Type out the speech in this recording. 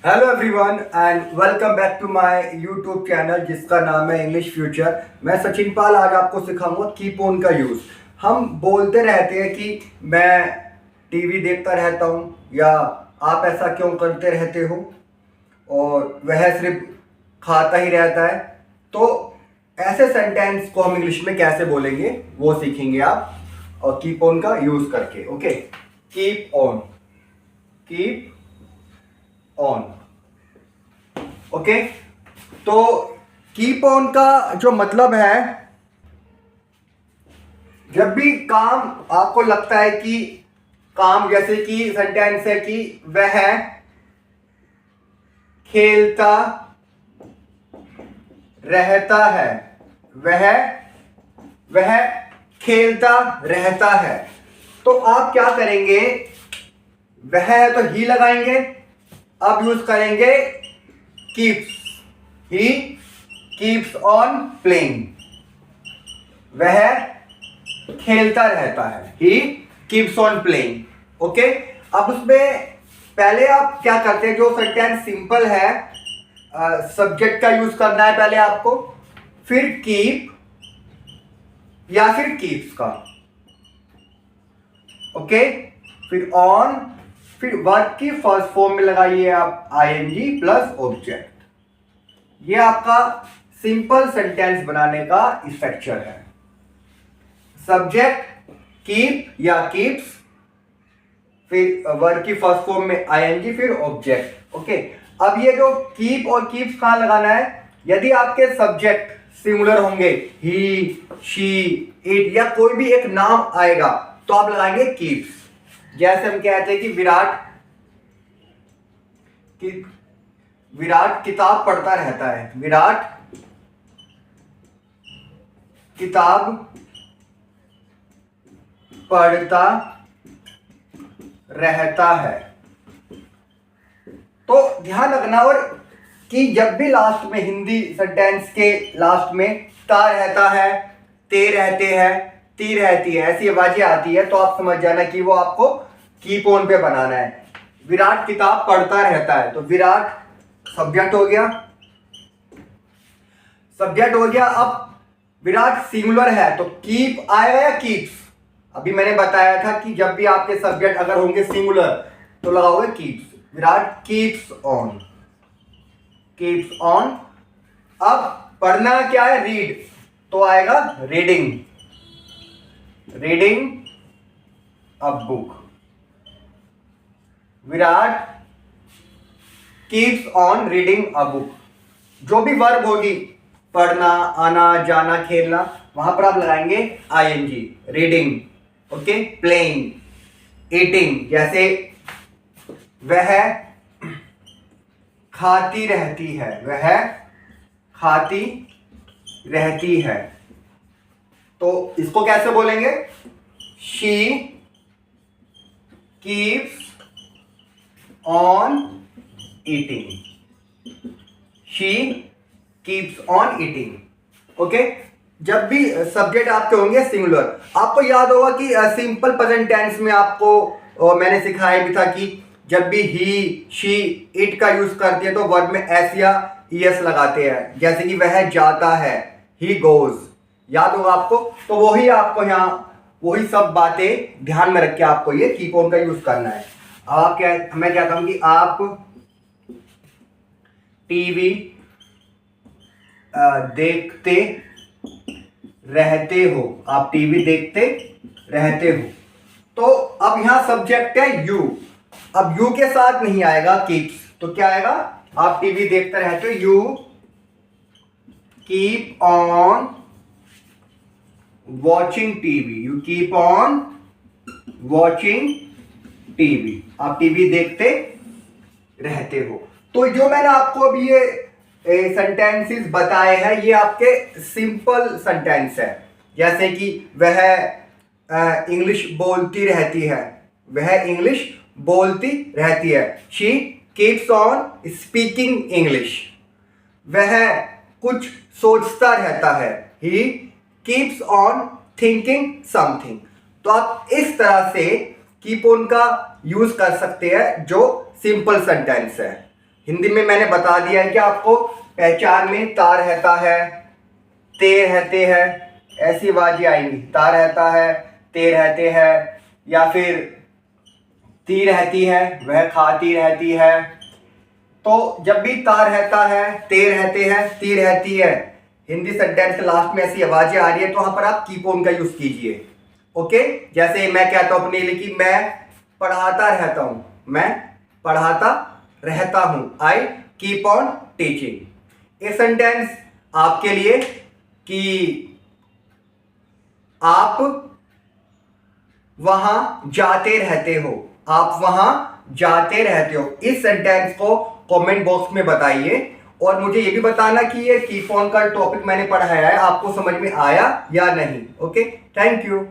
Hello everyone and welcome back to my YouTube channel जिसका नाम है इंग्लिश फ्यूचर। मैं सचिन पाल आज आपको सिखाऊंगा कीप ऑन का यूज़। हम बोलते रहते हैं कि मैं टीवी देखता रहता हूँ या आप ऐसा क्यों करते रहते हो और वह सिर्फ खाता ही रहता है। तो ऐसे सेंटेंस को हम इंग्लिश में कैसे बोलेंगे वो सीखेंगे आप और कीप ऑन का यूज़ करके। Okay, keep on, keep on. Okay, तो कीप ऑन का जो मतलब है, जब भी काम आपको लगता है कि काम, जैसे कि सेंटेंस है कि वह खेलता रहता है, वह खेलता रहता है, तो आप क्या करेंगे, वह है तो ही लगाएंगे। अब यूज करेंगे keeps, he keeps on playing, वह खेलता रहता है, he keeps on playing. Okay, अब उसमें पहले आप क्या करते हैं, जो सेंटेंस सिंपल है सब्जेक्ट का यूज करना है पहले आपको, फिर कीप या फिर कीप्स का। ओके, फिर ऑन, फिर वर्ब की फर्स्ट फॉर्म में लगाइए आप आईएनजी प्लस ऑब्जेक्ट। ये आपका सिंपल सेंटेंस बनाने का स्ट्रक्चर है। सब्जेक्ट कीप या कीप्स, फिर वर्ब की फर्स्ट फॉर्म में आईएनजी, फिर ऑब्जेक्ट। ओके, अब ये जो कीप और कीप्स कहां लगाना है, यदि आपके सब्जेक्ट सिंगुलर होंगे, ही, शी, इट या कोई भी एक नाम आएगा तो आप लगाएंगे कीप्स। जैसे हम कहते हैं कि विराट किताब पढ़ता रहता है, विराट किताब पढ़ता रहता है। तो ध्यान रखना और कि जब भी लास्ट में हिंदी सेंटेंस के लास्ट में ता रहता है, ते रहते हैं, ती रहती है, ऐसी आवाजें आती है, तो आप समझ जाना कि वो आपको कीप ऑन पे बनाना है। विराट किताब पढ़ता रहता है, तो विराट सब्जेक्ट हो गया, सब्जेक्ट हो गया। अब विराट सिंगुलर है तो कीप आएगा या कीप्स। अभी मैंने बताया था कि जब भी आपके सब्जेक्ट अगर होंगे सिंगुलर तो लगाओगे keeps. Virat keeps on, keeps on. अब पढ़ना क्या है, रीड, तो आएगा reading, reading a book. Virat keeps on reading a book. जो भी वर्ब होगी, पढ़ना, आना, जाना, खेलना, वहां पर आप लगाएंगे ING, reading. Okay, playing, eating, जैसे वह खाती रहती है, वह खाती रहती है, तो इसको कैसे बोलेंगे, she keeps on eating, she keeps on eating. Okay, जब भी सब्जेक्ट आपके होंगे सिंगुलर, आपको याद होगा कि सिंपल प्रेजेंट टेंस में आपको मैंने सिखाया भी था कि जब भी ही, शी, इट का यूज करती है तो वर्ब में एस या ईएस लगाते हैं। जैसे कि वह जाता है, ही गोज, याद होगा आपको। तो वही आपको यहाँ वही सब बातें ध्यान में रख के आपको ये कीप ऑन का यूज करना है। अब आप क्या, मैं कहता हूं कि आप टीवी देखते रहते हो, आप टीवी देखते रहते हो, तो अब यहां सब्जेक्ट है यू। अब यू के साथ नहीं आएगा कीप्स, तो क्या आएगा, आप टीवी देखते रहते हो, you keep on watching TV, you keep on watching TV, आप टीवी देखते रहते हो। तो जो मैंने आपको अभी ये सेंटेंसेस बताए हैं, ये आपके सिंपल सेंटेंस है। जैसे कि वह इंग्लिश बोलती रहती है, वह इंग्लिश बोलती रहती है, she keeps on speaking English, वह कुछ सोचता रहता है, he keeps on thinking something. तो आप इस तरह से कीप ऑन का यूज कर सकते हैं जो सिंपल सेंटेंस है। हिंदी में मैंने बता दिया है कि आपको पहचान में ता रहता है, ते रहते हैं, ऐसी आवाजें आएंगी। ता रहता है, ते रहते हैं, या फिर ती रहती है, वह खाती रहती है। तो जब भी ता रहता है, ते रहते हैं, ती रहती है, हिंदी सेंटेंस के लास्ट में ऐसी आवाजें आ रही है, तो वहां पर आप कीप ऑन का यूज कीजिए। ओके, जैसे मैं कहता हूं अपने लिए कि मैं पढ़ाता रहता हूं, मैं पढ़ाता रहता हूं, आई कीप ऑन टीचिंग। एक सेंटेंस आपके लिए कि आप वहां जाते रहते हो, आप वहां जाते रहते हो। इस सेंटेंस को कमेंट बॉक्स में बताइए और मुझे ये भी बताना कि ये कीप ऑन का टॉपिक मैंने पढ़ाया है आपको समझ में आया या नहीं। Okay, thank you.